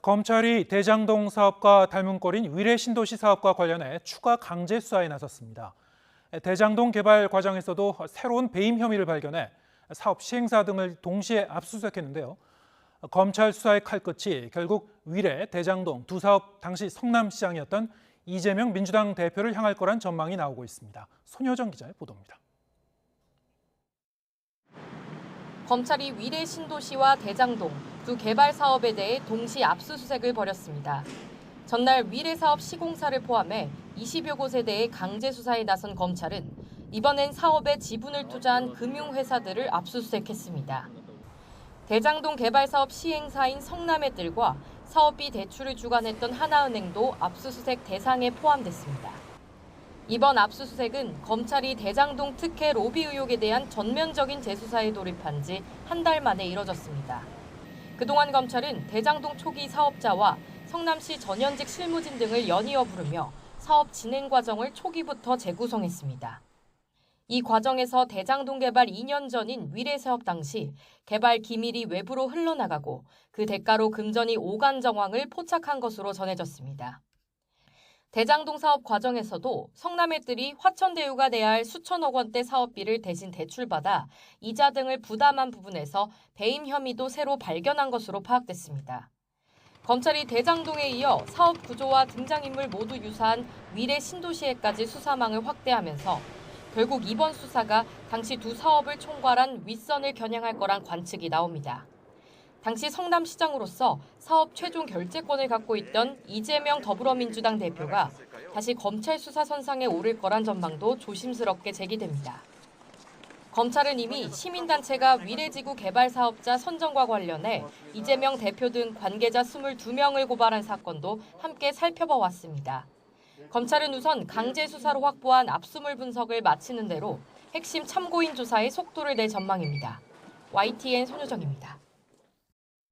검찰이 대장동 사업과 닮은 꼴인 위례 신도시 사업과 관련해 추가 강제 수사에 나섰습니다. 대장동 개발 과정에서도 새로운 배임 혐의를 발견해 사업 시행사 등을 동시에 압수수색했는데요. 검찰 수사의 칼끝이 결국 위례, 대장동 두 사업 당시 성남시장이었던 이재명 민주당 대표를 향할 거란 전망이 나오고 있습니다. 손효정 기자의 보도입니다. 검찰이 위례 신도시와 대장동 두 개발 사업에 대해 동시 압수수색을 벌였습니다. 전날 위례 사업 시공사를 포함해 20여 곳에 대해 강제 수사에 나선 검찰은 이번엔 사업에 지분을 투자한 금융회사들을 압수수색했습니다. 대장동 개발 사업 시행사인 성남의뜰과 사업비 대출을 주관했던 하나은행도 압수수색 대상에 포함됐습니다. 이번 압수수색은 검찰이 대장동 특혜 로비 의혹에 대한 전면적인 재수사에 돌입한 지 한 달 만에 이뤄졌습니다. 그동안 검찰은 대장동 초기 사업자와 성남시 전현직 실무진 등을 연이어 부르며 사업 진행 과정을 초기부터 재구성했습니다. 이 과정에서 대장동 개발 2년 전인 위례 사업 당시 개발 기밀이 외부로 흘러나가고 그 대가로 금전이 오간 정황을 포착한 것으로 전해졌습니다. 대장동 사업 과정에서도 성남의뜰이 화천대유가 내야 할 수천억 원대 사업비를 대신 대출받아 이자 등을 부담한 부분에서 배임 혐의도 새로 발견한 것으로 파악됐습니다. 검찰이 대장동에 이어 사업 구조와 등장인물 모두 유사한 위례 신도시에까지 수사망을 확대하면서 결국 이번 수사가 당시 두 사업을 총괄한 윗선을 겨냥할 거란 관측이 나옵니다. 당시 성남시장으로서 사업 최종 결재권을 갖고 있던 이재명 더불어민주당 대표가 다시 검찰 수사 선상에 오를 거란 전망도 조심스럽게 제기됩니다. 검찰은 이미 시민단체가 위례지구 개발 사업자 선정과 관련해 이재명 대표 등 관계자 22명을 고발한 사건도 함께 살펴봐 왔습니다. 검찰은 우선 강제 수사로 확보한 압수물 분석을 마치는 대로 핵심 참고인 조사에 속도를 낼 전망입니다. YTN 손효정입니다.